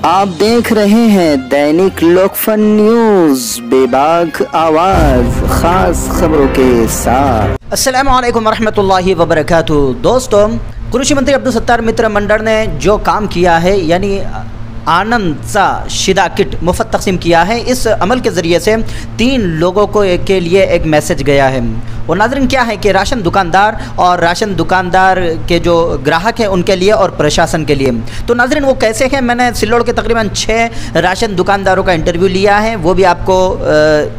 आप देख रहे हैं दैनिक लोकफन न्यूज, बेबाक आवाज, खास खबरों के साथ। अस्सलामु अलैकुम वरहमतुल्लाहि वबरकातुहू। दोस्तों, कृषि मंत्री अब्दुल सत्तार मित्र मंडल ने जो काम किया है, यानी आनंद सा शिदा किट मुफ्त तकसीम किया है, इस अमल के ज़रिए से 3 लोगों को के लिए एक मैसेज गया है। और नाज़रीन, क्या है कि राशन दुकानदार और राशन दुकानदार के जो ग्राहक हैं उनके लिए और प्रशासन के लिए। तो नाज़रीन, वो कैसे हैं, मैंने सिल्लोड़ के तकरीबन 6 राशन दुकानदारों का इंटरव्यू लिया है, वो भी आपको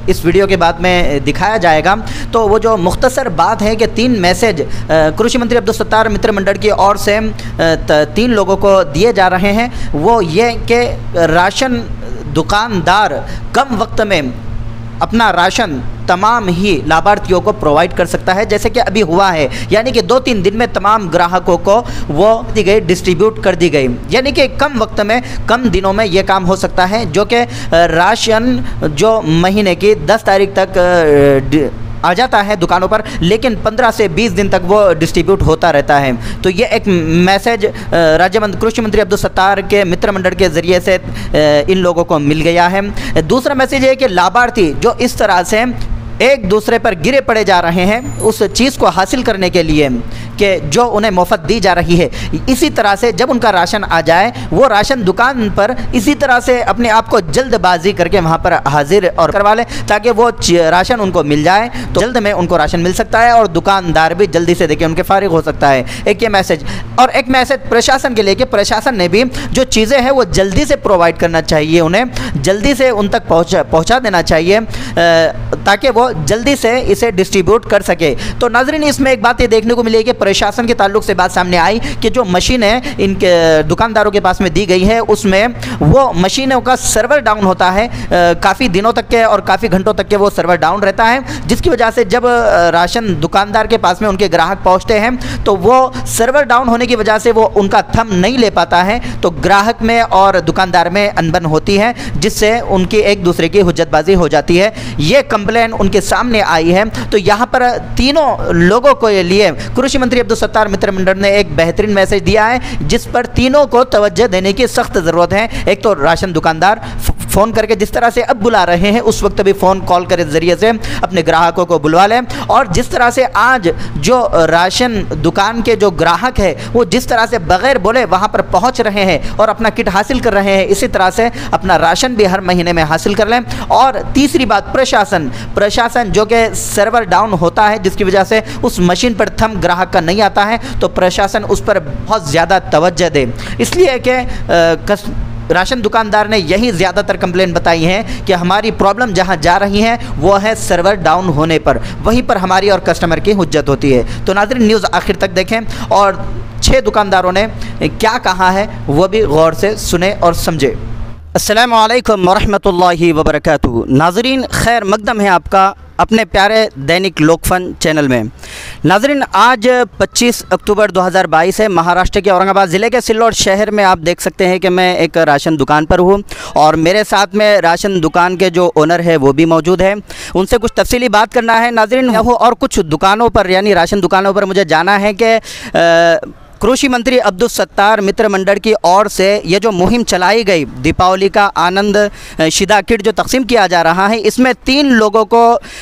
इस वीडियो के बाद में दिखाया जाएगा। तो वो जो मुख्तसर बात है कि 3 मैसेज कृषि मंत्री अब्दुल सत्तार मित्र मंडल की ओर से 3 लोगों को दिए जा रहे हैं, वो ये कि राशन दुकानदार कम वक्त में अपना राशन तमाम ही लाभार्थियों को प्रोवाइड कर सकता है, जैसे कि अभी हुआ है। यानी कि 2-3 दिन में तमाम ग्राहकों को वो दी गई, डिस्ट्रीब्यूट कर दी गई। यानी कि कम वक्त में, कम दिनों में ये काम हो सकता है, जो कि राशन जो महीने की 10 तारीख तक आ जाता है दुकानों पर, लेकिन 15 से 20 दिन तक वो डिस्ट्रीब्यूट होता रहता है। तो ये एक मैसेज राज्य मंत्री कृषि मंत्री अब्दुल सत्तार के मित्र मंडल के ज़रिए से इन लोगों को मिल गया है। दूसरा मैसेज है कि लाभार्थी जो इस तरह से एक दूसरे पर गिरे पड़े जा रहे हैं उस चीज़ को हासिल करने के लिए कि जो उन्हें मुफ्त दी जा रही है, इसी तरह से जब उनका राशन आ जाए वो राशन दुकान पर इसी तरह से अपने आप को जल्दबाजी करके वहाँ पर हाजिर और करवा लें, ताकि वो राशन उनको मिल जाए, तो जल्द में उनको राशन मिल सकता है और दुकानदार भी जल्दी से देखिए उनके फारिग हो सकता है। एक ये मैसेज, और एक मैसेज प्रशासन के लिए कि प्रशासन ने भी जो चीज़ें हैं वो जल्दी से प्रोवाइड करना चाहिए, उन्हें जल्दी से उन तक पहुँचा देना चाहिए ताकि वो जल्दी से इसे डिस्ट्रीब्यूट कर सके। तो नाज़रीन, इसमें एक बात ये देखने को मिलेगी कि प्रशासन के ताल्लुक से बात सामने आई कि जो मशीनें इनके दुकानदारों के पास में दी गई है, उसमें वो मशीनों का सर्वर डाउन होता है, काफ़ी दिनों तक के और काफ़ी घंटों तक के वो सर्वर डाउन रहता है, जिसकी वजह से जब राशन दुकानदार के पास में उनके ग्राहक पहुँचते हैं तो वो सर्वर डाउन होने की वजह से वो उनका थंब नहीं ले पाता है, तो ग्राहक में और दुकानदार में अनबन होती है, जिससे उनकी एक दूसरे की हुज्जतबाजी हो जाती है। ये कंप्लेन उनके सामने आई है। तो यहाँ पर तीनों लोगों को लिए कृषि मंत्री अब्दुल सत्तार मित्र मंडल ने एक बेहतरीन मैसेज दिया है, जिस पर तीनों को तवज्जो देने की सख्त ज़रूरत है। एक तो राशन दुकानदार फ़ोन करके जिस तरह से अब बुला रहे हैं, उस वक्त भी फ़ोन कॉल के ज़रिए से अपने ग्राहकों को बुलवा लें, और जिस तरह से आज जो राशन दुकान के जो ग्राहक है वो जिस तरह से बग़ैर बोले वहाँ पर पहुँच रहे हैं और अपना किट हासिल कर रहे हैं, इसी तरह से अपना राशन भी हर महीने में हासिल कर लें। और तीसरी बात, प्रशासन जो कि सर्वर डाउन होता है, जिसकी वजह से उस मशीन पर थंब ग्राहक का नहीं आता है, तो प्रशासन उस पर बहुत ज़्यादा तवज्जो दे। इसलिए कि राशन दुकानदार ने यही ज़्यादातर कंप्लेंट बताई हैं कि हमारी प्रॉब्लम जहां जा रही है वो है सर्वर डाउन होने पर, वहीं पर हमारी और कस्टमर की हुज्जत होती है। तो नाज़रीन, न्यूज़ आखिर तक देखें और 6 दुकानदारों ने क्या कहा है वो भी गौर से सुने और समझे। अस्सलामु अलैकुम वरहमतुल्लाहि वबरकातुहू। नाज़रीन, खैर मकदम है आपका अपने प्यारे दैनिक लोकफन चैनल में। नाज़रीन, आज 25 अक्टूबर 2022 है। महाराष्ट्र के औरंगाबाद ज़िले के सिल्लोड शहर में आप देख सकते हैं कि मैं एक राशन दुकान पर हूँ और मेरे साथ में राशन दुकान के जो ओनर है वो भी मौजूद है। उनसे कुछ तफसीली बात करना है नाज़रीन। और कुछ दुकानों पर, यानी राशन दुकानों पर मुझे जाना है कि कृषि मंत्री अब्दुल सत्तार मित्र मंडल की ओर से ये जो मुहिम चलाई गई, दीपावली का आनंद शिदा किट जो तकसीम किया जा रहा है, इसमें 3 लोगों को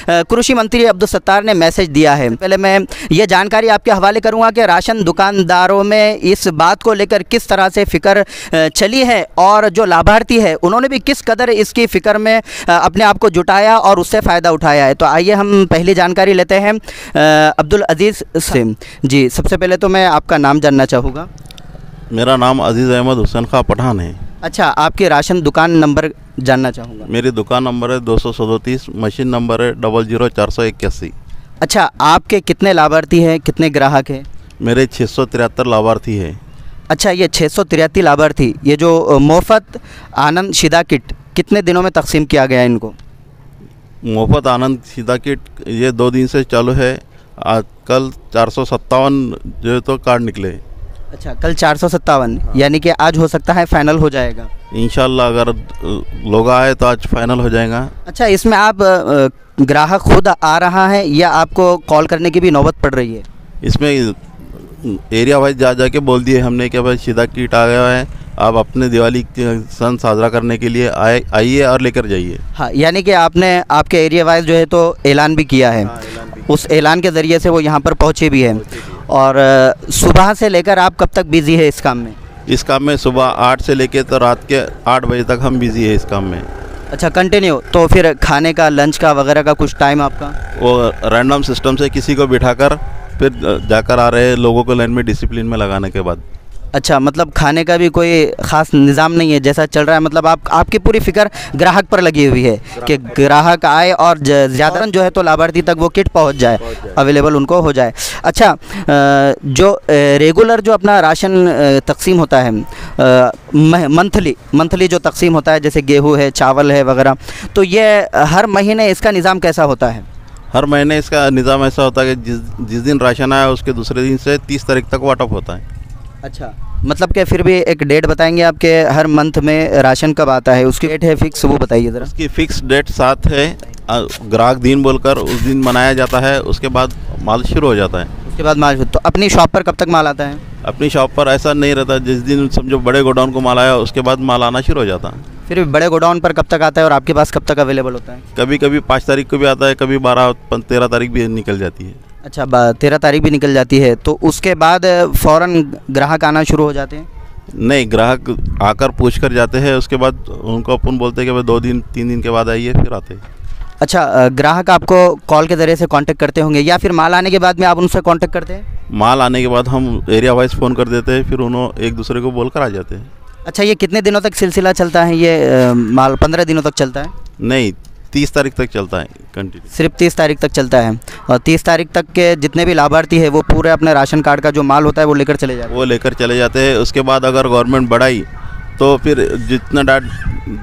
कृषि मंत्री अब्दुल सत्तार ने मैसेज दिया है। पहले मैं ये जानकारी आपके हवाले करूंगा कि राशन दुकानदारों में इस बात को लेकर किस तरह से फ़िक्र चली है और जो लाभार्थी है उन्होंने भी किस कदर इसकी फ़िक्र में अपने आप को जुटाया और उससे फ़ायदा उठाया है। तो आइए हम पहली जानकारी लेते हैं अब्दुल अजीज़ से। जी, सबसे पहले तो मैं आपका नाम जानना चाहूँगा। मेरा नाम अजीज़ अहमद हुसैन खां पठान है। अच्छा, आपके राशन दुकान नंबर जानना चाहूँगा। मेरी दुकान नंबर है 237, मशीन नंबर है 00481। अच्छा, आपके कितने लाभार्थी हैं, कितने ग्राहक हैं? मेरे 673 लाभार्थी है। अच्छा, ये 673 लाभार्थी, ये जो मुफ्त आनंद शिदा किट कितने दिनों में तकसीम किया गया इनको? मुफ्त आनंद शिदा किट ये 2 दिन से चालू है। आज कल 457 जो है तो कार्ड निकले। अच्छा, कल 457, यानी कि आज हो सकता है फाइनल हो जाएगा इंशाल्लाह। अगर लोग आए तो आज फाइनल हो जाएगा। अच्छा, इसमें आप ग्राहक खुद आ रहा है या आपको कॉल करने की भी नौबत पड़ रही है? इसमें एरिया वाइज जा के बोल दिए हमने कि भाई सीधा किट आ गया है, आप अपने दिवाली के सन साजरा करने के लिए आइए और लेकर जाइए। हाँ, यानी कि आपने आपके एरिया वाइज जो है तो ऐलान भी किया है। हाँ, ऐलान भी। उस ऐलान के ज़रिए से वो यहाँ पर पहुँचे भी हैं। और सुबह से लेकर आप कब तक बिज़ी है इस काम में? इस काम में सुबह 8 से लेके तो रात के 8 बजे तक हम बिज़ी है इस काम में। अच्छा, कंटिन्यू। तो फिर खाने का, लंच का वगैरह का कुछ टाइम आपका? वो रैंडम सिस्टम से किसी को बिठाकर फिर जाकर आ रहे लोगों को लाइन में डिसिप्लिन में लगाने के बाद। अच्छा, मतलब खाने का भी कोई ख़ास निज़ाम नहीं है, जैसा चल रहा है, मतलब आपकी पूरी फिक्र ग्राहक पर लगी हुई है कि ग्राहक आए और ज़्यादा जो है तो लाभार्थी तक वो किट पहुंच जाए, अवेलेबल उनको हो जाए। अच्छा, जो रेगुलर जो अपना राशन तकसीम होता है, मंथली जो तकसीम होता है, जैसे गेहूँ है, चावल है वगैरह, तो ये हर महीने इसका निज़ाम कैसा होता है? हर महीने इसका निज़ाम ऐसा होता है कि जिस दिन राशन आया उसके दूसरे दिन से 30 तारीख तक वाटअप होता है। अच्छा, मतलब कि फिर भी एक डेट बताएंगे आपके हर मंथ में राशन कब आता है? उसकी डेट है फिक्स, वो बताइए ज़रा। उसकी फिक्स डेट 7 है, ग्राहक दिन बोलकर उस दिन मनाया जाता है, उसके बाद माल शुरू हो जाता है। उसके बाद माल, तो अपनी शॉप पर कब तक माल आता है? अपनी शॉप पर ऐसा नहीं रहता, जिस दिन समझो बड़े गोडाउन को माल आया उसके बाद माल आना शुरू हो जाता है। फिर भी बड़े गोडाउन पर कब तक आता है और आपके पास कब तक अवेलेबल होता है? कभी कभी 5 तारीख को भी आता है, कभी 12-13 तारीख भी निकल जाती है। अच्छा, 13 तारीख भी निकल जाती है, तो उसके बाद फ़ौरन ग्राहक आना शुरू हो जाते हैं? नहीं, ग्राहक आकर पूछ कर जाते हैं, उसके बाद उनको अपन बोलते हैं कि भाई 2-3 दिन के बाद आइए, फिर आते हैं। अच्छा, ग्राहक आपको कॉल के ज़रिए से कांटेक्ट करते होंगे या फिर माल आने के बाद में आप उनसे कांटेक्ट करते हैं? माल आने के बाद हम एरिया वाइज फ़ोन कर देते हैं, फिर उन्होंने एक दूसरे को बोलकर आ जाते हैं। अच्छा, ये कितने दिनों तक सिलसिला चलता है ये माल? 15 दिनों तक चलता है? नहीं, 30 तारीख तक चलता है कंटिन्यू। सिर्फ 30 तारीख तक चलता है, और 30 तारीख तक के जितने भी लाभार्थी है वो पूरे अपने राशन कार्ड का जो माल होता है वो लेकर चले जाते हैं? वो लेकर चले जाते हैं। उसके बाद अगर गवर्नमेंट बढ़ाई तो फिर जितना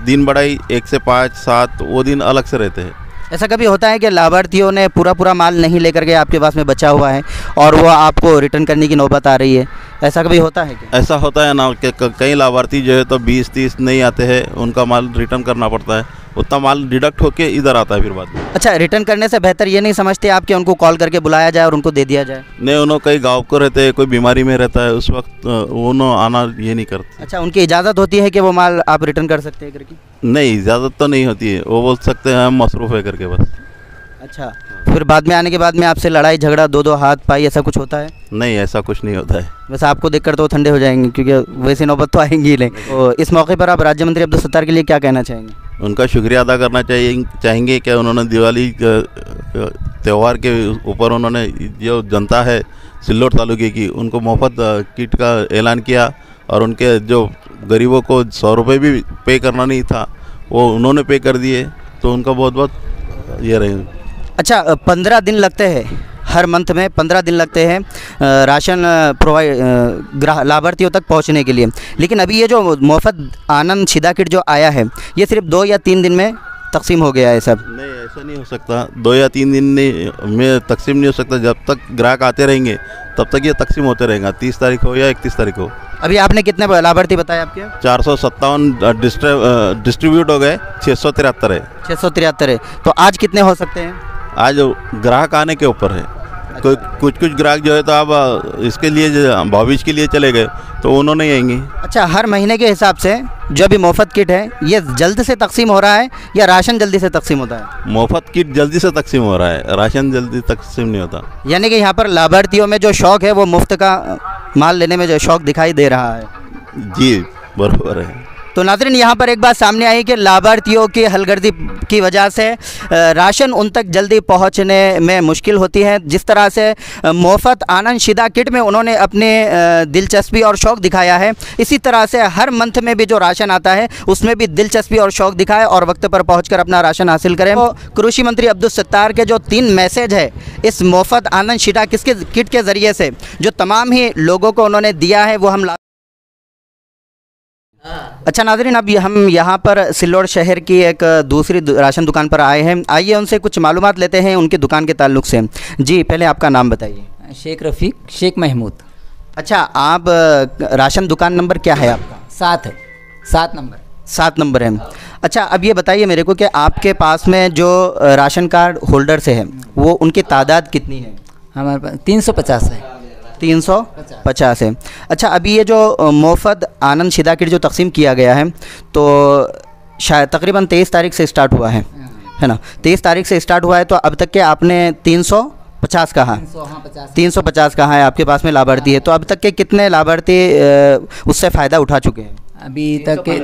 दिन बढ़ाई 1 से 5, 7 वो दिन अलग से रहते हैं। ऐसा कभी होता है कि लाभार्थियों ने पूरा माल नहीं लेकर के आपके पास में बचा हुआ है और वो आपको रिटर्न करने की नौबत आ रही है, ऐसा कभी होता है क्या? ऐसा होता है ना कि कई लाभार्थी जो है तो 20-30 नहीं आते हैं, उनका माल रिटर्न करना पड़ता है, उतना माल डिडक्ट होके इधर आता है फिर बाद में। अच्छा, रिटर्न करने से बेहतर ये नहीं समझते आप कि उनको कॉल करके बुलाया जाए और उनको दे दिया जाए? नहीं, उन्होंने कई गाँव को रहते हैं, कोई बीमारी में रहता है, उस वक्त उन्होंने आना ये नहीं करते। अच्छा, उनकी इजाज़त होती है कि वो माल आप रिटर्न कर सकते हैं करके? नहीं, इजाज़त तो नहीं होती है, वो बोल सकते हैं हम मसरूफ़ है करके बस। अच्छा, फिर बाद में आने के बाद में आपसे लड़ाई झगड़ा, 2-2 हाथ पाई, ऐसा कुछ होता है? नहीं, ऐसा कुछ नहीं होता है। बस आपको देखकर तो ठंडे हो जाएंगे, क्योंकि वैसी नौबत तो आएंगी ही नहीं। तो इस मौके पर आप राज्य मंत्री अब्दुल सत्तार के लिए क्या कहना चाहेंगे? उनका शुक्रिया अदा करना चाहेंगे कि उन्होंने दिवाली त्यौहार के ऊपर उन्होंने जो जनता है सिल्लोड तालुके की, उनको मुफ्त किट का ऐलान किया और उनके जो गरीबों को 100 रुपये भी पे करना नहीं था वो उन्होंने पे कर दिए, तो उनका बहुत बहुत ये रहे। अच्छा, 15 दिन लगते हैं, हर मंथ में 15 दिन लगते हैं राशन लाभार्थियों तक पहुंचने के लिए, लेकिन अभी ये जो मुफ्त आनंद शिदा किट जो आया है ये सिर्फ 2 या 3 दिन में तकसीम हो गया है सब? नहीं, ऐसा नहीं हो सकता, 2 या 3 दिन में तकसीम नहीं हो सकता। जब तक ग्राहक आते रहेंगे तब तक ये तकसीम होते रहेगा, 30 तारीख हो या 31 तारीख हो। अभी आपने कितने लाभार्थी बताए आपके? 457 डिस्ट्रीब्यूट हो गए, 673 है। 673 है, तो आज कितने हो सकते हैं? आज ग्राहक आने के ऊपर है। कुछ ग्राहक जो है तो आप इसके लिए भविष्य के लिए चले गए तो उन्होंने आएंगे। अच्छा, हर महीने के हिसाब से जो अभी मुफ्त किट है ये जल्द से तकसीम हो रहा है या राशन जल्दी से तकसीम होता है? मुफ्त किट जल्दी से तकसीम हो रहा है, राशन जल्दी तकसीम नहीं होता। यानी कि यहाँ पर लाभार्थियों में जो शौक़ है वो मुफ्त का माल लेने में जो शौक़ दिखाई दे रहा है। जी, बराबर है। तो नाज़रीन, यहाँ पर एक बात सामने आई कि लाभार्थियों की हलगर्जी की वजह से राशन उन तक जल्दी पहुँचने में मुश्किल होती है। जिस तरह से मुफ्त आनंद शिदा किट में उन्होंने अपने दिलचस्पी और शौक़ दिखाया है, इसी तरह से हर मंथ में भी जो राशन आता है उसमें भी दिलचस्पी और शौक़ दिखाए और वक्त पर पहुँचकर अपना राशन हासिल करें। तो कृषि मंत्री अब्दुल सत्तार के जो 3 मैसेज है इस मुफ्त आनंद शिदा किट के ज़रिए से जो तमाम ही लोगों को उन्होंने दिया है वो हम अच्छा नाज़रीन, अब हम यहाँ पर सिल्लोड शहर की एक दूसरी राशन दुकान पर आए हैं। आइए उनसे कुछ मालूमात लेते हैं उनकी दुकान के ताल्लुक़ से। जी, पहले आपका नाम बताइए। शेख रफ़ीक, शेख महमूद। अच्छा, आप राशन दुकान नंबर क्या है आपका? 7 है, 7 नंबर। 7 नंबर है। अच्छा, अब ये बताइए मेरे को कि आपके पास में जो राशन कार्ड होल्डर से है वो उनकी तादाद कितनी है? हमारे पास 350 है। 350 है। अच्छा, अभी ये जो मुफ्त आनंद शिदा किट जो तकसीम किया गया है, तो शायद तकरीबन 23 तारीख से स्टार्ट हुआ है ना? 23 तारीख से स्टार्ट हुआ है, तो अब तक के आपने 350 कहा, 350 कहा है आपके पास में लाभार्थी है, तो अब तक के कितने लाभार्थी उससे फ़ायदा उठा चुके हैं? अभी तक के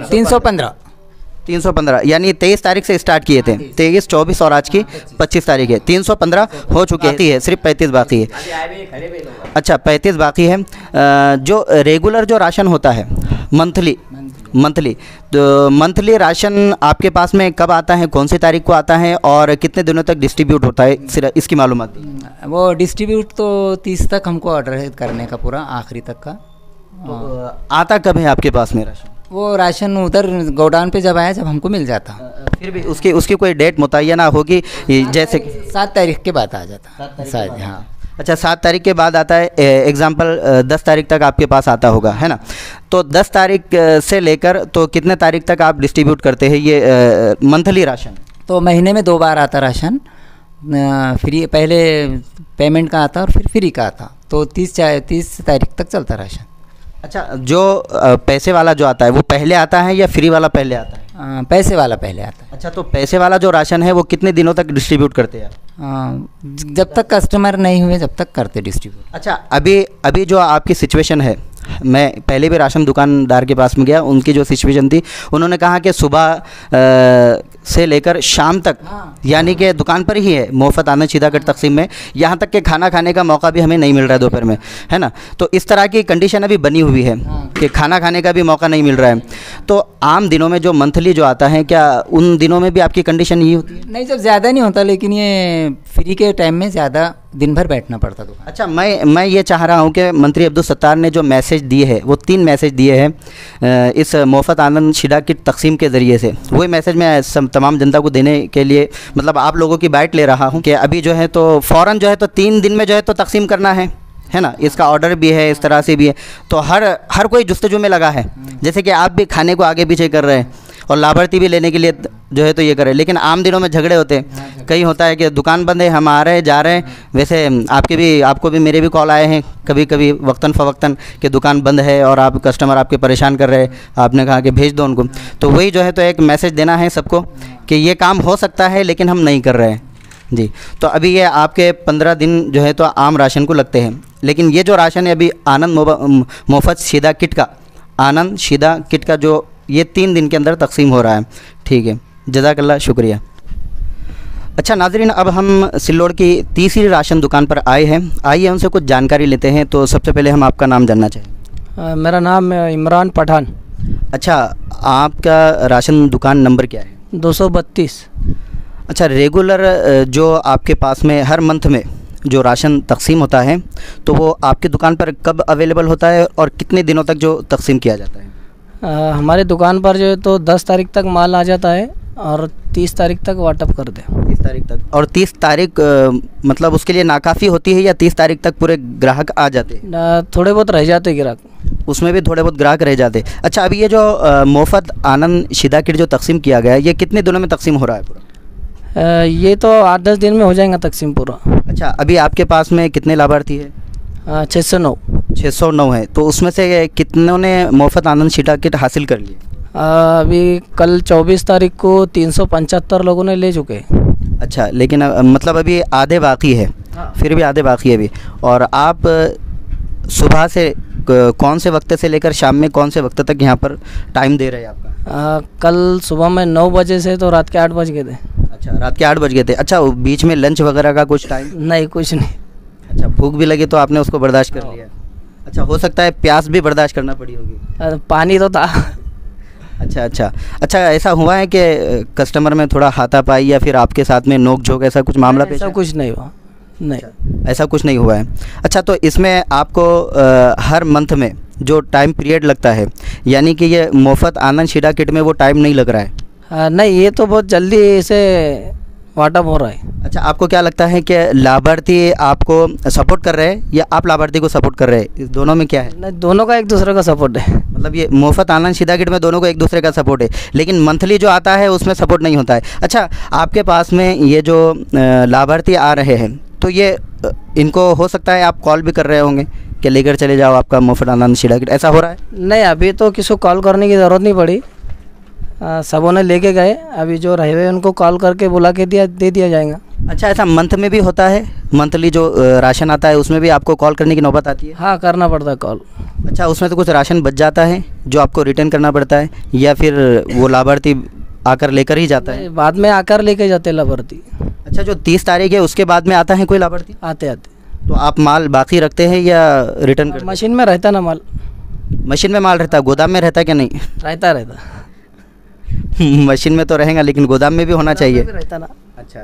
315 यानी 23 तारीख से स्टार्ट किए थे, 23, 24 और आज की 25 तारीख है, 315 हो चुके हैं, सिर्फ 35 बाकी है। अच्छा, 35 बाकी है। जो रेगुलर जो राशन होता है मंथली, तो मंथली राशन आपके पास में कब आता है, कौन सी तारीख को आता है और कितने दिनों तक डिस्ट्रीब्यूट होता है, सिर्फ इसकी मालूमात? वो डिस्ट्रीब्यूट तो 30 तक हमको ऑर्डर है करने का, पूरा आखिरी तक का। तो आता कब है आपके पास में राशन? वो राशन उधर गोडाउन पे जब आया, जब हमको मिल जाता। फिर भी उसकी कोई डेट मुतय्यना होगी, जैसे 7 तारीख के बाद आ जाता शायद। हाँ, अच्छा, 7 तारीख के बाद आता है। एग्जाम्पल 10 तारीख तक आपके पास आता होगा, है ना? तो 10 तारीख से लेकर तो कितने तारीख तक आप डिस्ट्रीब्यूट करते हैं ये मंथली राशन? तो महीने में 2 बार आता राशन। फ्री पहले पेमेंट का आता और फिर फ्री का आता, तो 30 तारीख तक चलता राशन। अच्छा, जो पैसे वाला जो आता है वो पहले आता है या फ्री वाला पहले आता है? पैसे वाला पहले आता है। अच्छा, तो पैसे वाला जो राशन है वो कितने दिनों तक डिस्ट्रीब्यूट करते हैं? जब तक कस्टमर नहीं हुए जब तक करते डिस्ट्रीब्यूट। अच्छा, अभी जो आपकी सिचुएशन है, मैं पहले भी राशन दुकानदार के पास में गया, उनकी जो सिचुएशन थी, उन्होंने कहा कि सुबह से लेकर शाम तक, यानी कि दुकान पर ही है मुफ्त आनंद शिदा किट तकसीम में, यहाँ तक कि खाना खाने का मौका भी हमें नहीं मिल रहा है दोपहर में, है ना? तो इस तरह की कंडीशन अभी बनी हुई है कि खाना खाने का भी मौका नहीं मिल रहा है। तो आम दिनों में जो मंथली जो आता है, क्या उन दिनों में भी आपकी कंडीशन यही होती है? नहीं, जब ज़्यादा नहीं होता, लेकिन ये फ्री के टाइम में ज़्यादा दिन भर बैठना पड़ता दुकान। अच्छा, मैं ये चाह रहा हूँ कि मंत्री अब्दुल सत्तार ने जो मैसेज दिए है, वो 3 मैसेज दिए हैं इस मुफ्त आनंद शिदा किट तकसीम के ज़रिए से। वही मैसेज मैं तमाम जनता को देने के लिए, मतलब आप लोगों की बाइट ले रहा हूँ कि अभी जो है तो फ़ौरन जो है तो 3 दिन में जो है तो तकसीम करना है ना? इसका ऑर्डर भी है, इस तरह से भी है, तो हर कोई जुस्तजू में लगा है। जैसे कि आप भी खाने को आगे पीछे कर रहे हैं और लाभार्थी भी लेने के लिए जो है तो ये करें, लेकिन आम दिनों में झगड़े होते हैं। कहीं होता है कि दुकान बंद है, हम आ रहे हैं जा रहे हैं। वैसे आपको भी मेरे भी कॉल आए हैं कभी कभी वक्तन फ़वक्तन कि दुकान बंद है और आप कस्टमर आपके परेशान कर रहे हैं, आपने कहा कि भेज दो उनको। तो वही जो है तो एक मैसेज देना है सबको कि ये काम हो सकता है, लेकिन हम नहीं कर रहे हैं जी। तो अभी ये आपके 15 दिन जो है तो आम राशन को लगते हैं, लेकिन ये जो राशन है अभी आनंद मुफ्त शिदा किट का, आनंद शिदा किट का जो ये 3 दिन के अंदर तकसीम हो रहा है। ठीक है, जज़ाकल्लाह, शुक्रिया। अच्छा नाज़रीन, अब हम सिल्लोड की तीसरी राशन दुकान पर आए हैं, आइए उनसे कुछ जानकारी लेते हैं। तो सबसे पहले हम आपका नाम जानना चाहेंगे। मेरा नाम इमरान पठान। अच्छा, आपका राशन दुकान नंबर क्या है? 232। अच्छा, रेगुलर जो आपके पास में हर मंथ में जो राशन तकसीम होता है, तो वो आपकी दुकान पर कब अवेलेबल होता है और कितने दिनों तक जो तकसीम किया जाता है? हमारे दुकान पर जो है तो 10 तारीख तक माल आ जाता है और 30 तारीख तक वाटअप कर दे। 30 तारीख तक। और 30 तारीख मतलब उसके लिए नाकाफ़ी होती है या 30 तारीख तक पूरे ग्राहक आ जाते हैं? थोड़े बहुत रह जाते ग्राहक, उसमें भी थोड़े बहुत ग्राहक रह जाते। अच्छा, अभी ये जो मुफ्त आनंद शिदा किट जो तकसीम किया गया है, ये कितने दिनों में तकसीम हो रहा है पूरा? ये तो 8-10 दिन में हो जाएगा तकसीम पूरा। अच्छा, अभी आपके पास में कितने लाभार्थी है? 609। 609 है। तो उसमें से कितनों ने मुफ्त आनंद शिदा किट हासिल कर ली? अभी कल 24 तारीख को 375 लोगों ने ले चुके हैं। अच्छा, लेकिन मतलब अभी आधे बाकी है, फिर भी आधे बाकी है अभी। और आप सुबह से कौन से वक्त से लेकर शाम में कौन से वक्त तक यहाँ पर टाइम दे रहे हैं आपका? कल सुबह में 9 बजे से तो रात के 8 बज गए थे। अच्छा, रात के 8 बज गए थे। अच्छा, बीच में लंच वगैरह का कुछ टाइम? नहीं, कुछ नहीं। अच्छा, भूख भी लगी तो आपने उसको बर्दाश्त कर लिया। अच्छा, हो सकता है प्यास भी बर्दाश्त करना पड़ी होगी। पानी तो था। अच्छा, ऐसा हुआ है कि कस्टमर में थोड़ा हाथापाई या फिर आपके साथ में नोक झोंक, ऐसा कुछ मामला पेश? ऐसा कुछ नहीं हुआ। नहीं। अच्छा, ऐसा कुछ नहीं हुआ है। अच्छा, तो इसमें आपको हर मंथ में जो टाइम पीरियड लगता है, यानी कि ये मुफ्त आनंद शिदा किट में वो टाइम नहीं लग रहा है? नहीं, ये तो बहुत जल्दी इसे वाटअप हो रहा है। अच्छा, आपको क्या लगता है कि लाभार्थी आपको सपोर्ट कर रहे हैं या आप लाभार्थी को सपोर्ट कर रहे हैं? इस दोनों में क्या है? नहीं, दोनों का एक दूसरे का सपोर्ट है। मतलब ये मुफ्त आनंद शिदा किट में दोनों को एक दूसरे का सपोर्ट है, लेकिन मंथली जो आता है उसमें सपोर्ट नहीं होता है। अच्छा, आपके पास में ये जो लाभार्थी आ रहे हैं, तो ये इनको हो सकता है आप कॉल भी कर रहे होंगे कि लेकर चले जाओ आपका मुफ्त आनंद शीदा किट, ऐसा हो रहा है? नहीं, अभी तो किसी को कॉल करने की ज़रूरत नहीं पड़ी, सबों ने लेके गए। अभी जो रहे हुए उनको कॉल करके बुला के दे दिया जाएगा। अच्छा, ऐसा मंथ में भी होता है? मंथली जो राशन आता है उसमें भी आपको कॉल करने की नौबत आती है? हाँ, करना पड़ता है कॉल। अच्छा, उसमें तो कुछ राशन बच जाता है जो आपको रिटर्न करना पड़ता है, या फिर वो लाभार्थी आकर लेकर ही जाता है? बाद में आकर लेके जाते हैं लाभार्थी। अच्छा, जो 30 तारीख है उसके बाद में आता है कोई लाभार्थी? आते तो आप माल बाकी रखते हैं या रिटर्न करते हैं? मशीन में रहता ना माल। मशीन में माल रहता है, गोदाम में रहता है कि नहीं? रहता मशीन में तो रहेगा लेकिन गोदाम में भी होना चाहिए। रहता ना। अच्छा,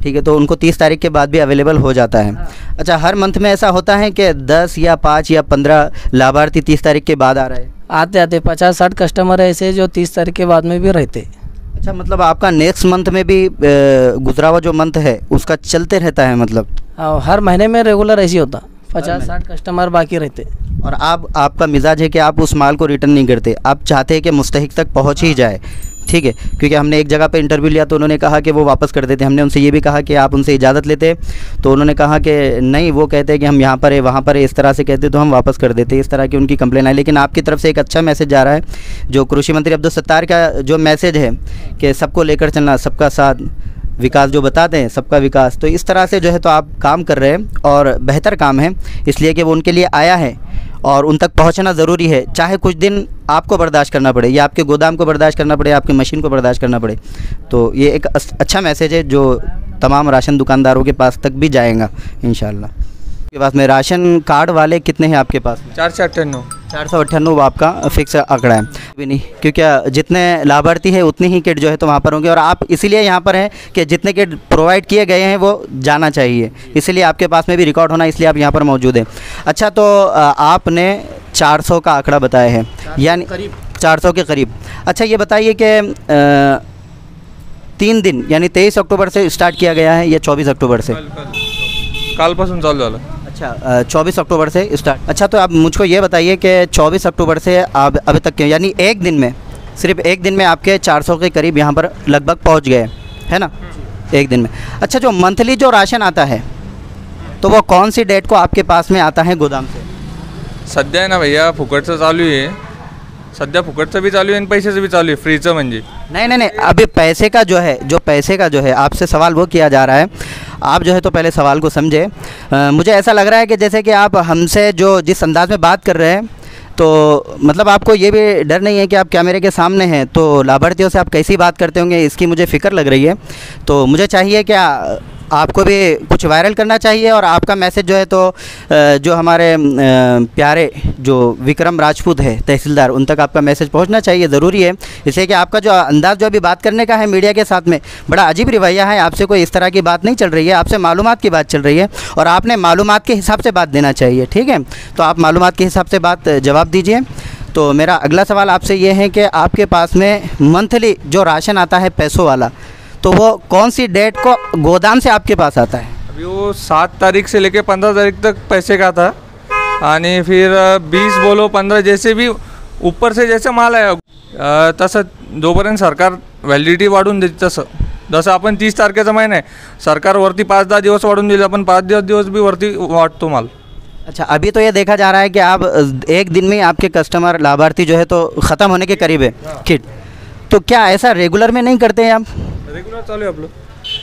ठीक है। तो उनको 30 तारीख के बाद भी अवेलेबल हो जाता है। अच्छा, हर मंथ में ऐसा होता है कि 10 या 5 या 15 लाभार्थी 30 तारीख के बाद आ रहे हैं? आते 50-60 कस्टमर ऐसे जो 30 तारीख के बाद में भी रहते। अच्छा, मतलब आपका नेक्स्ट मंथ में भी गुजरा हुआ जो मंथ है उसका चलते रहता है मतलब? हर महीने में रेगुलर ऐसे होता, 50-60 कस्टमर बाकी रहते। और आपका मिजाज है कि आप उस माल को रिटर्न नहीं करते, आप चाहते हैं कि मुस्तहिक तक पहुंच ही जाए, ठीक है? क्योंकि हमने एक जगह पे इंटरव्यू लिया तो उन्होंने कहा कि वो वापस कर देते। हमने उनसे ये भी कहा कि आप उनसे इजाज़त लेते, तो उन्होंने कहा कि नहीं, वो कहते हैं कि हम यहाँ पर है वहाँ पर है, इस तरह से कहते तो हम वापस कर देते। इस तरह की उनकी कंप्लेन आई। लेकिन आपकी तरफ से एक अच्छा मैसेज जा रहा है, जो कृषि मंत्री अब्दुल सत्तार का जो मैसेज है कि सबको लेकर चलना, सबका साथ, विकास जो बताते हैं, सबका विकास। तो इस तरह से जो है तो आप काम कर रहे हैं और बेहतर काम है, इसलिए कि वो उनके लिए आया है और उन तक पहुंचना ज़रूरी है। चाहे कुछ दिन आपको बर्दाश्त करना पड़े, या आपके गोदाम को बर्दाश्त करना पड़े, आपकी मशीन को बर्दाश्त करना पड़े, तो ये एक अच्छा मैसेज है जो तमाम राशन दुकानदारों के पास तक भी जाएगा इंशाल्लाह। आपके पास में राशन कार्ड वाले कितने हैं आपके पास? 498 आपका फिक्स आंकड़ा है भी नहीं, क्योंकि जितने लाभार्थी है उतनी ही किट जो है तो वहाँ पर होंगे। और आप इसीलिए यहाँ पर हैं कि जितने किट प्रोवाइड किए गए हैं वो जाना चाहिए, इसीलिए आपके पास में भी रिकॉर्ड होना, इसलिए आप यहाँ पर मौजूद हैं। अच्छा, तो आपने 400 का आंकड़ा बताया है, यानी 400 के करीब। अच्छा, ये बताइए कि 3 दिन यानी 23 अक्टूबर से स्टार्ट किया गया है या 24 अक्टूबर से? कालपासून चालू झालं। अच्छा, 24 अक्टूबर से स्टार्ट। अच्छा, तो आप मुझको ये बताइए कि 24 अक्टूबर से आप अभी तक के, यानी एक दिन में, सिर्फ एक दिन में आपके 400 के करीब यहाँ पर लगभग पहुँच गए, है ना? एक दिन में। अच्छा, जो मंथली जो राशन आता है तो वो कौन सी डेट को आपके पास में आता है गोदाम से? सध्या आहे ना भैया फुकटचं चालू आहे, सध्या फुकटचं भी चालू आहे आणि पैशाचं भी चालू आहे, फ्रीचं म्हणजे। नहीं, अभी पैसे का जो है आपसे सवाल वो किया जा रहा है। आप जो है तो पहले सवाल को समझे। मुझे ऐसा लग रहा है कि जैसे कि आप हमसे जो जिस अंदाज में बात कर रहे हैं, तो मतलब आपको ये भी डर नहीं है कि आप कैमरे के सामने हैं तो लाभार्थियों से आप कैसी बात करते होंगे, इसकी मुझे फ़िक्र लग रही है। तो मुझे चाहिए कि आपको भी कुछ वायरल करना चाहिए और आपका मैसेज जो है तो जो हमारे प्यारे जो विक्रम राजपूत है तहसीलदार, उन तक आपका मैसेज पहुंचना चाहिए, ज़रूरी है। इसलिए कि आपका जो अंदाज़ जो अभी बात करने का है मीडिया के साथ में, बड़ा अजीब रवैया है। आपसे कोई इस तरह की बात नहीं चल रही है, आपसे मालूमात की बात चल रही है और आपने मालूमात के हिसाब से बात देना चाहिए, ठीक है? तो आप मालूमात के हिसाब से बात जवाब दीजिए। तो मेरा अगला सवाल आपसे ये है कि आपके पास में मंथली जो राशन आता है पैसों वाला, तो वो कौन सी डेट को गोदाम से आपके पास आता है? अभी वो 7 तारीख से लेके 15 तारीख तक पैसे का था, आणि फिर 20 बोलो 15 जैसे भी ऊपर से जैसे माल आहे तसं जोपर्यंत सरकार व्हॅलिडिटी वाढून देते, तसं जसं आपण 30 तारखेचा महिना आहे, सरकार वरती 5-10 दिवस वाढून दिले, आपण 5-10 दिवस भी वरती वाटतो माल। अच्छा, अभी तो ये देखा जा रहा है कि आप एक दिन में आपके कस्टमर लाभार्थी जो है तो ख़त्म होने के करीब है किट, तो क्या ऐसा रेगुलर में नहीं करते हैं आप? रेगुलर चालू आहे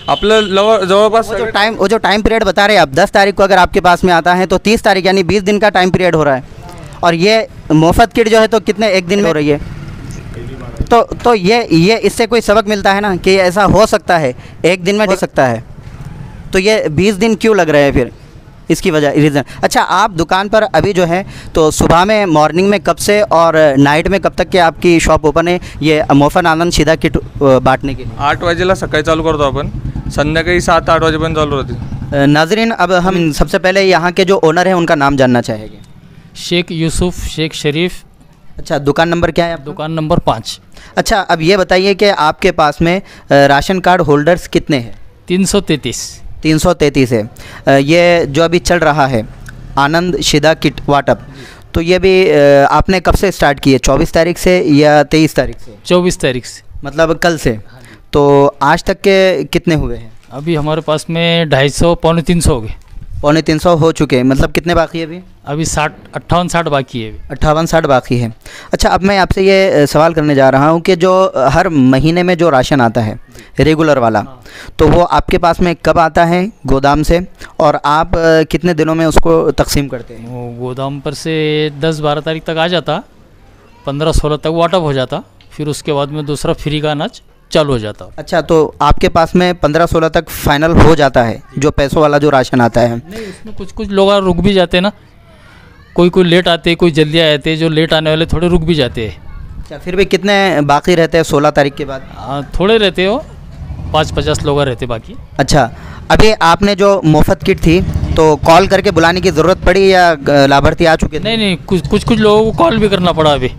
आपलं जवळपास वो जो टाइम पीरियड बता रहे हैं आप, 10 तारीख को अगर आपके पास में आता है तो 30 तारीख यानी 20 दिन का टाइम पीरियड हो रहा है, और ये मुफ्त किट जो है तो कितने एक दिन में हो रही है? तो ये इससे कोई सबक मिलता है ना कि ऐसा हो सकता है, एक दिन में हो सकता है, तो ये 20 दिन क्यों लग रहे हैं फिर, इसकी वजह रीज़न? अच्छा, आप दुकान पर अभी जो है तो सुबह में मॉर्निंग में कब से और नाइट में कब तक के आपकी शॉप ओपन है ये मोफत आनंद शीदा किट बांटने के लिए? 8 वाजेला सकाळी चालू करतो आपण, संध्याकाळी 7-8 वाजेपर्यंत चालू रहते। नाजरीन, अब हम सबसे पहले यहाँ के जो ओनर हैं उनका नाम जानना चाहेंगे। शेख यूसुफ शेख शरीफ। अच्छा, दुकान नंबर क्या है आपका? दुकान नंबर 5। अच्छा, अब ये बताइए कि आपके पास में राशन कार्ड होल्डर्स कितने हैं? 333 है। ये जो अभी चल रहा है आनंद शीदा किट वाटअप, तो ये भी आपने कब से स्टार्ट किए? 24 तारीख से या 23 तारीख से? 24 तारीख से, मतलब कल से। तो आज तक के कितने हुए हैं? अभी हमारे पास में 250 पौने 300 हो गए। 350 हो चुके हैं, मतलब कितने बाकी है अभी? अभी 58-60 बाकी है अभी। 58-60 बाकी है। अच्छा, अब मैं आपसे ये सवाल करने जा रहा हूँ कि जो हर महीने में जो राशन आता है रेगुलर वाला, तो वो आपके पास में कब आता है गोदाम से, और आप कितने दिनों में उसको तकसीम करते हैं? वो गोदाम पर से 10-12 तारीख तक आ जाता, 15-16 तक वाटअप हो जाता, फिर उसके बाद में दूसरा फ्री का अनाज चालू हो जाता। अच्छा, तो आपके पास में 15-16 तक फाइनल हो जाता है जो पैसों वाला जो राशन आता है? नहीं, उसमें कुछ लोग रुक भी जाते हैं ना, कोई लेट आते, कोई जल्दी आते, जो लेट आने वाले थोड़े रुक भी जाते हैं। अच्छा, फिर भी कितने बाकी रहते हैं 16 तारीख के बाद? थोड़े रहते हो, 5-50 लोग रहते बाकी। अच्छा, अभी आपने जो मुफ्त किट थी तो कॉल करके बुलाने की ज़रूरत पड़ी या लाभार्थी आ चुके थे? नहीं, कुछ लोगों को कॉल भी करना पड़ा अभी।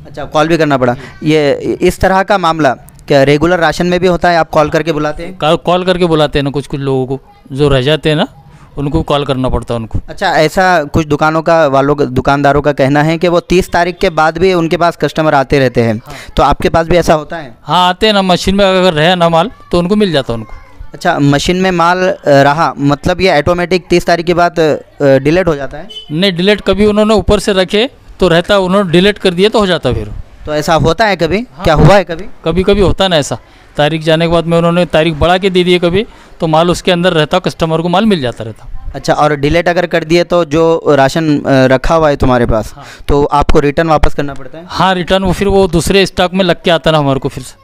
अच्छा, कॉल भी करना पड़ा। ये इस तरह का मामला क्या रेगुलर राशन में भी होता है? आप कॉल करके बुलाते हैं? कॉल करके बुलाते हैं ना, कुछ लोगों को जो रह जाते हैं ना, उनको कॉल करना पड़ता है उनको। अच्छा, ऐसा कुछ दुकानदारों का कहना है कि वो 30 तारीख के बाद भी उनके पास कस्टमर आते रहते हैं। हाँ। तो आपके पास भी ऐसा होता है? हाँ, आते हैं ना, मशीन में अगर रहे ना माल तो उनको मिल जाता है उनको। अच्छा, मशीन में माल रहा मतलब ये ऑटोमेटिक 30 तारीख के बाद डिलीट हो जाता है? नहीं, डिलीट कभी उन्होंने ऊपर से रखे तो रहता, उन्होंने डिलीट कर दिया तो हो जाता फिर। तो ऐसा होता है कभी? हाँ, क्या हुआ है कभी? कभी होता है ना ऐसा, तारीख जाने के बाद में उन्होंने तारीख बढ़ा के दे दी है कभी, तो माल उसके अंदर रहता, कस्टमर को माल मिल जाता रहता। अच्छा, और डिलीट अगर कर दिए तो जो राशन रखा हुआ है तुम्हारे पास, हाँ, तो आपको रिटर्न वापस करना पड़ता है? हाँ, रिटर्न वो फिर वो दूसरे स्टॉक में लग के आता ना हमारे को फिर से।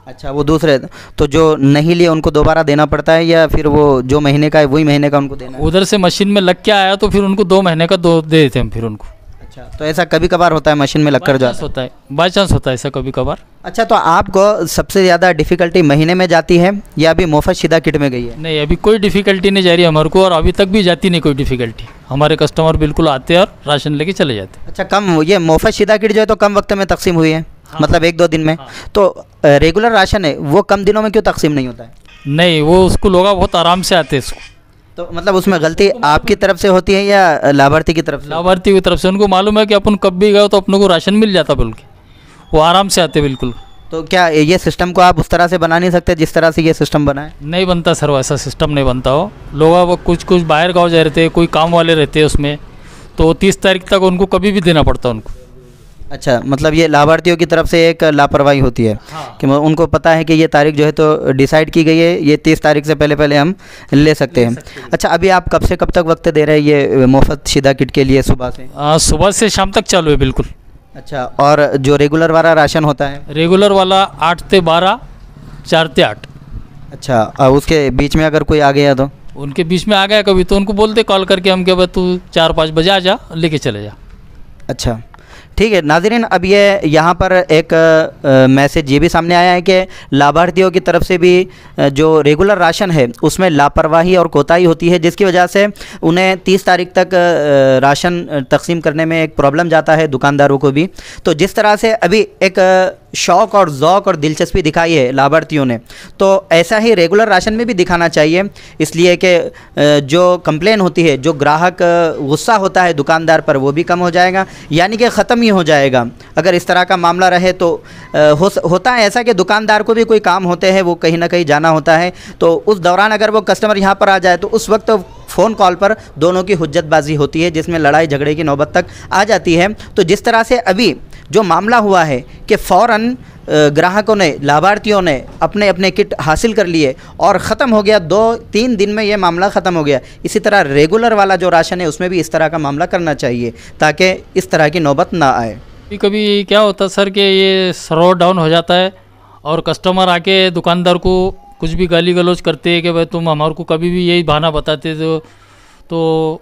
अच्छा, वो दूसरे तो जो नहीं लिए उनको दोबारा देना पड़ता है या फिर वो जो महीने का है वही महीने का उनको देना है? उधर से मशीन में लग के आया तो फिर उनको 2 महीने का दे देते हम फिर उनको। अच्छा, तो ऐसा कभी कभार होता है मशीन में लगकर जाता होता है, बाई चांस होता है ऐसा कभी कभार। अच्छा, तो आपको सबसे ज़्यादा डिफ़िकल्टी महीने में जाती है या अभी मुफ्त सीधा किट में गई है? नहीं, अभी कोई डिफ़िकल्टी नहीं जा रही हमारे को, और अभी तक भी जाती नहीं कोई डिफ़िकल्टी। हमारे कस्टमर बिल्कुल आते हैं और राशन लेके चले जाते हैं। अच्छा, कम ये मुफ्त सीधा किट जो है तो कम वक्त में तकसीम हुई है? हाँ, मतलब 1-2 दिन में। हाँ। तो रेगुलर राशन है वो कम दिनों में क्यों तकसीम नहीं होता है? नहीं, वो उसको लोग बहुत आराम से आते हैं इसको। तो मतलब उसमें गलती आपकी तरफ से होती है या लाभार्थी की तरफ से? लाभार्थी की तरफ से। उनको मालूम है कि अपन कब भी गए तो अपने को राशन मिल जाता, बोल के वो आराम से आते बिल्कुल। तो क्या ये सिस्टम को आप उस तरह से बना नहीं सकते जिस तरह से ये सिस्टम बना है? नहीं बनता सर, वैसा सिस्टम नहीं बनता हो। लोग कुछ बाहर गाँव जा रहते हैं, कोई काम वाले रहते हैं उसमें, तो 30 तारीख तक उनको कभी भी देना पड़ता उनको। अच्छा, मतलब ये लाभार्थियों की तरफ से एक लापरवाही होती है। हाँ। कि उनको पता है कि ये तारीख जो है तो डिसाइड की गई है, ये 30 तारीख से पहले हम ले सकते हैं। अच्छा, अभी आप कब से कब तक वक्त दे रहे हैं ये मुफ्त सीधा किट के लिए? सुबह से? सुबह से शाम तक चालू है बिल्कुल। अच्छा, और जो रेगुलर वाला राशन होता है? रेगुलर वाला 8 से 12, 4 से 8। अच्छा, और उसके बीच में अगर कोई आ गया तो? उनके बीच में आ गया कभी तो उनको बोलते कॉल करके हम, क्या भाई तू 4-5 बजे आ जा, लेके चले जा। अच्छा, ठीक है नाज़रीन, अब ये यहाँ पर एक मैसेज ये भी सामने आया है कि लाभार्थियों की तरफ से भी जो रेगुलर राशन है उसमें लापरवाही और कोताही होती है, जिसकी वजह से उन्हें 30 तारीख तक राशन तकसीम करने में एक प्रॉब्लम जाता है, दुकानदारों को भी। तो जिस तरह से अभी एक शौक़ और ज़ौक़ और दिलचस्पी दिखाई है लाभार्थियों ने, तो ऐसा ही रेगुलर राशन में भी दिखाना चाहिए, इसलिए कि जो कंप्लेन होती है, जो ग्राहक गुस्सा होता है दुकानदार पर, वो भी कम हो जाएगा, यानी कि ख़त्म ही हो जाएगा। अगर इस तरह का मामला रहे तो होता है ऐसा कि दुकानदार को भी कोई काम होते हैं, वो कहीं ना कहीं जाना होता है, तो उस दौरान अगर वो कस्टमर यहाँ पर आ जाए तो उस वक्त फ़ोन कॉल पर दोनों की हुज्जतबाजी होती है, जिसमें लड़ाई झगड़े की नौबत तक आ जाती है। तो जिस तरह से अभी जो मामला हुआ है कि फ़ौरन ग्राहकों ने, लाभार्थियों ने अपने अपने किट हासिल कर लिए और ख़त्म हो गया, 2-3 दिन में ये मामला ख़त्म हो गया। इसी तरह रेगुलर वाला जो राशन है उसमें भी इस तरह का मामला करना चाहिए ताकि इस तरह की नौबत ना आए। कभी कभी क्या होता है सर कि ये सर्वर डाउन हो जाता है और कस्टमर आके दुकानदार को कुछ भी गाली गलौज करते हैं कि भाई तुम हमारे को कभी भी यही बहाना बताते तो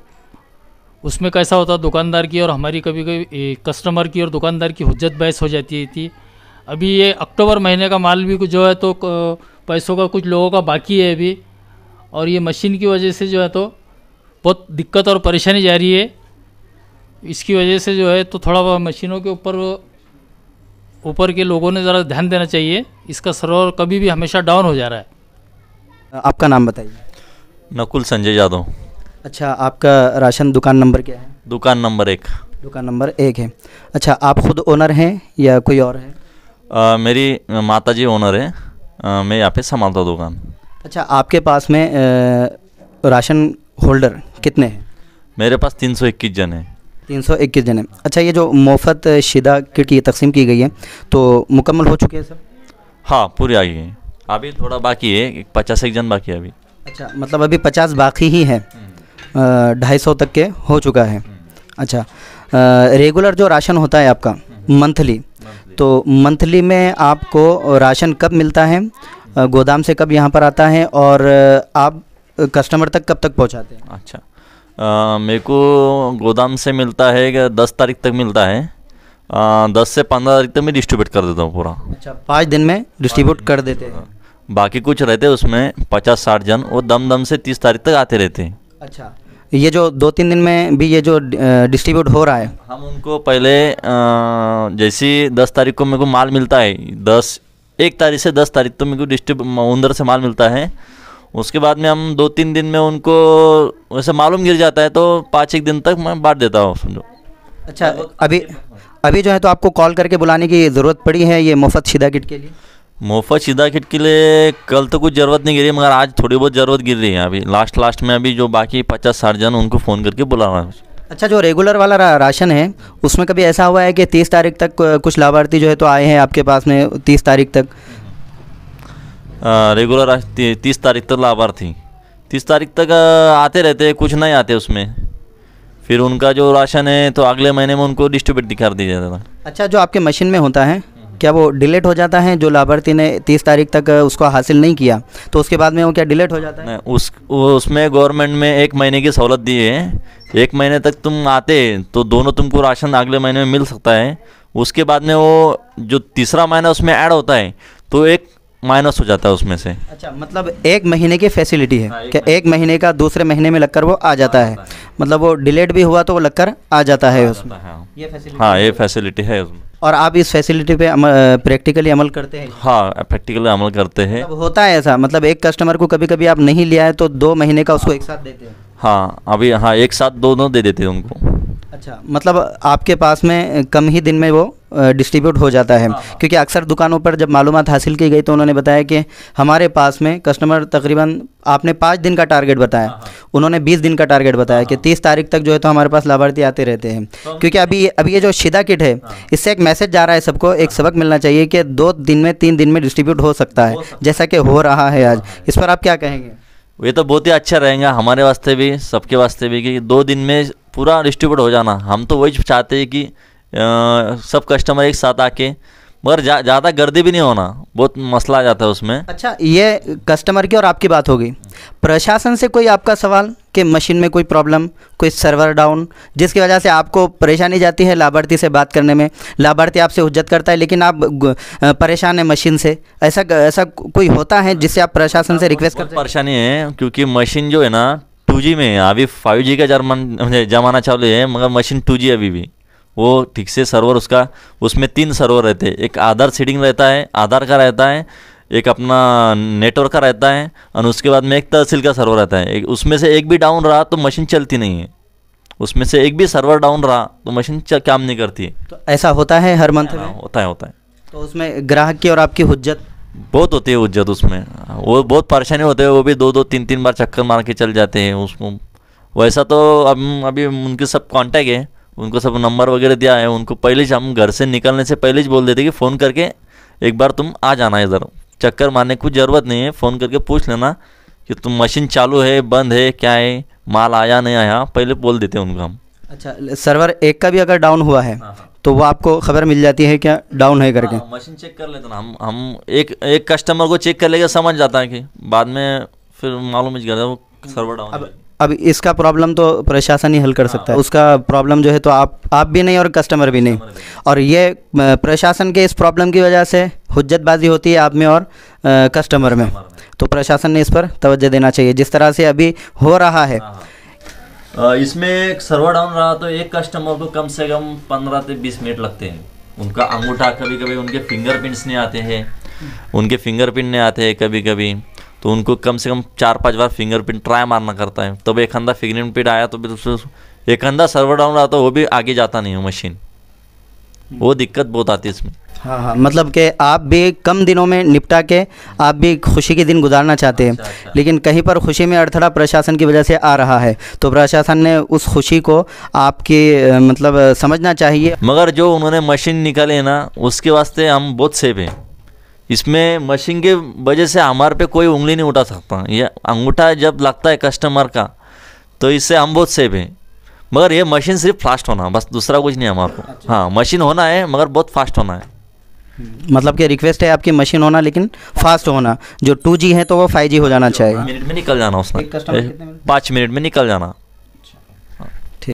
उसमें कैसा होता, दुकानदार की और हमारी कभी कभी कस्टमर की और दुकानदार की हुज्जत बहस हो जाती थी। अभी ये अक्टूबर महीने का माल भी जो है तो पैसों का कुछ लोगों का बाकी है अभी, और ये मशीन की वजह से जो है तो बहुत दिक्कत और परेशानी जा रही है। इसकी वजह से जो है तो थोड़ा मशीनों के ऊपर के लोगों ने ज़रा ध्यान देना चाहिए, इसका सर्वर कभी भी हमेशा डाउन हो जा रहा है। आपका नाम बताइए। नकुल संजय यादव। अच्छा, आपका राशन दुकान नंबर क्या है? दुकान नंबर 1। दुकान नंबर 1 है। अच्छा, आप खुद ओनर हैं या कोई और है? मेरी माताजी ओनर है, मैं यहाँ पे संभालता हूँ दुकान। अच्छा, आपके पास में राशन होल्डर कितने हैं? मेरे पास 321 जन है। 321 जन है। अच्छा, ये जो मुफ्त शिदा किट की तकसीम की गई है तो मुकम्मल हो चुके हैं सब? हाँ, पूरी आ गई है। अभी थोड़ा बाकी है, 50 जन बाकी है अभी। अच्छा, मतलब अभी 50 बाकी ही है, 250 तक के हो चुका है। अच्छा, रेगुलर जो राशन होता है आपका मंथली, तो मंथली में आपको राशन कब मिलता है, गोदाम से कब यहाँ पर आता है और आप कस्टमर तक कब तक पहुँचाते हैं? अच्छा, मेरे को गोदाम से मिलता है कि 10 तारीख तक मिलता है। 10 से 15 तारीख तक मैं डिस्ट्रीब्यूट कर देता हूँ पूरा। अच्छा, 5 दिन में डिस्ट्रीब्यूट कर देते हैं। बाकी कुछ रहते हैं उसमें 50-60 जन, वो दम से 30 तारीख तक आते रहते हैं। अच्छा, ये जो 2-3 दिन में भी ये जो डिस्ट्रीब्यूट हो रहा है, हम उनको पहले जैसे 10 तारीख को मेरे को माल मिलता है, 1 तारीख से 10 तारीख तो मेरे को उधर से माल मिलता है। उसके बाद में हम 2-3 दिन में उनको वैसे मालूम गिर जाता है तो 5-1 दिन तक मैं बांट देता हूँ, समझो। अच्छा, अभी जो है तो आपको कॉल करके बुलाने की ज़रूरत पड़ी है ये मुफ्त शिदा किट के लिए? मुफ्त शिदा किट के लिए कल तो कुछ ज़रूरत नहीं गिरी, मगर आज थोड़ी बहुत ज़रूरत गिर रही है। अभी लास्ट में अभी जो बाकी 50-60 जन उनको फ़ोन करके बुला रहा है। अच्छा, जो रेगुलर वाला राशन है उसमें कभी ऐसा हुआ है कि 30 तारीख तक कुछ लाभार्थी जो है तो आए हैं आपके पास में 30 तारीख तक? रेगुलर 30 तारीख तक लाभार्थी 30 तारीख तक आते रहते हैं, कुछ नहीं आते उसमें। फिर उनका जो राशन है तो अगले महीने में उनको डिस्ट्रीब्यूट कर दिया जाता है। अच्छा, जो आपके मशीन में होता है क्या वो डिलीट हो जाता है? जो लाभार्थी ने 30 तारीख तक उसको हासिल नहीं किया तो उसके बाद में वो क्या डिलीट हो जाता है? नहीं, उसमें गवर्नमेंट में 1 महीने की सहूलत दी है। 1 महीने तक तुम आते तो दोनों तुमको राशन अगले महीने में मिल सकता है। उसके बाद में वो जो तीसरा महीना उसमें ऐड होता है तो 1 माइनस हो जाता है उसमें से। अच्छा, मतलब 1 महीने की फैसिलिटी है? क्या 1 महीने का दूसरे महीने में लगकर वो आ जाता है? मतलब वो डिलेट भी हुआ तो वो लगकर आ जाता है उसमें? ये फैसिलिटी? हाँ, ये फैसिलिटी है उसमें। और आप इस फैसिलिटी पे प्रैक्टिकली अमल करते हैं? हाँ, प्रैक्टिकली अमल करते हैं। होता है ऐसा, मतलब एक कस्टमर को कभी कभी आप नहीं लिया है तो 2 महीने का उसको एक साथ देते हैं? हाँ, अभी हाँ एक साथ दोनों दे देते हैं उनको। अच्छा, मतलब आपके पास में कम ही दिन में वो डिस्ट्रीब्यूट हो जाता है? क्योंकि अक्सर दुकानों पर जब मालूमात हासिल की गई तो उन्होंने बताया कि हमारे पास में कस्टमर तकरीबन, आपने 5 दिन का टारगेट बताया, उन्होंने 20 दिन का टारगेट बताया कि 30 तारीख तक जो है तो हमारे पास लाभार्थी आते रहते हैं। क्योंकि अभी ये जो शिदा किट है इससे एक मैसेज जा रहा है सबको, एक सबक मिलना चाहिए कि 2 दिन में 3 दिन में डिस्ट्रीब्यूट हो सकता है, जैसा कि हो रहा है आज। इस पर आप क्या कहेंगे? ये तो बहुत ही अच्छा रहेगा हमारे वास्ते भी, सबके वास्ते भी, कि 2 दिन में पूरा डिस्ट्रीब्यूट हो जाना। हम तो वही चाहते हैं कि सब कस्टमर एक साथ आके, मगर ज़्यादा गर्दी भी नहीं होना, बहुत मसला आ जाता है उसमें। अच्छा, ये कस्टमर की और आपकी बात होगी। प्रशासन से कोई आपका सवाल कि मशीन में कोई प्रॉब्लम, कोई सर्वर डाउन, जिसकी वजह से आपको परेशानी जाती है लाभार्थी से बात करने में? लाभार्थी आपसे हुज्जत करता है लेकिन आप परेशान हैं मशीन से, ऐसा कोई होता है जिससे आप प्रशासन से रिक्वेस्ट करते हैं? परेशानी है क्योंकि मशीन जो है ना 2G में है, अभी 5G का जमाना चालू है, मगर मशीन 2G अभी भी वो ठीक से सर्वर उसमें 3 सर्वर रहते हैं। एक आधार सीडिंग रहता है, आधार का रहता है, एक अपना नेटवर्क का रहता है, और उसके बाद में एक तहसील का सर्वर रहता है। उसमें से एक भी डाउन रहा तो मशीन चलती नहीं है, उसमें से एक भी सर्वर डाउन रहा तो मशीन काम नहीं करती है। तो ऐसा होता है हर मंथ में? होता है। तो उसमें ग्राहक की और आपकी हुज्जत बहुत होती है, हुज्जत उसमें वो बहुत परेशानी होते हैं। वो भी 2-2, 3-3 बार चक्कर मार के चल जाते हैं उसको। वैसा तो अभी उनके सब कांटेक्ट है, उनको सब नंबर वगैरह दिया है। उनको पहले हम घर से निकलने से पहले ही बोल देते कि फ़ोन करके एक बार तुम आ जाना, इधर चक्कर मारने की ज़रूरत नहीं है, फ़ोन करके पूछ लेना कि तुम मशीन चालू है, बंद है, क्या है, माल आया नहीं आया, पहले बोल देते हैं उनको हम। अच्छा, सर्वर एक का भी अगर डाउन हुआ है तो वो आपको खबर मिल जाती है क्या डाउन है करके? मशीन चेक कर लेते ना हम एक कस्टमर को चेक कर लेके समझ जाता है कि बाद में फिर मालूम ही वो सर्वर डाउन। अब इसका प्रॉब्लम तो प्रशासन ही हल कर सकता है, उसका प्रॉब्लम जो है तो आप भी नहीं और कस्टमर भी नहीं। और ये प्रशासन के इस प्रॉब्लम की वजह से हुज्जतबाजी होती है आप में और कस्टमर में, तो प्रशासन ने इस पर तवज्जो देना चाहिए जिस तरह से अभी हो रहा है। इसमें सर्वर डाउन रहा तो एक कस्टमर को कम से कम 15 से 20 मिनट लगते हैं। उनका अंगूठा, कभी कभी उनके फिंगरप्रिंट्स नहीं आते हैं, कभी कभी तो उनको कम से कम 4-5 बार फिंगरप्रिंट ट्राई मारना करता है, तब एक अंदा फिंगरप्रिंट आया तो फिर एक अंदा सर्वर डाउन रहा तो वो भी आगे जाता नहीं है मशीन, वो दिक्कत बहुत आती है इसमें। हाँ हाँ, मतलब कि आप भी कम दिनों में निपटा के आप भी खुशी के दिन गुजारना चाहते हैं, लेकिन कहीं पर खुशी में अड़थड़ा प्रशासन की वजह से आ रहा है, तो प्रशासन ने उस खुशी को आपके मतलब समझना चाहिए। मगर जो उन्होंने मशीन निकाले ना, उसके वास्ते हम बहुत सेफ हैं। इसमें मशीन के वजह से हमारे पे कोई उंगली नहीं उठा सकता। ये अंगूठा जब लगता है कस्टमर का, तो इससे हम बहुत सेफ हैं। मगर ये मशीन सिर्फ फास्ट होना, बस दूसरा कुछ नहीं हमारे को। हाँ, मशीन होना है मगर बहुत फास्ट होना है। मतलब कि रिक्वेस्ट है आपकी मशीन होना, लेकिन फास्ट होना। जो 2G है तो वो 5G हो जाना चाहिए। मिनट में निकल जाना उसमें, 5 मिनट में निकल जाना।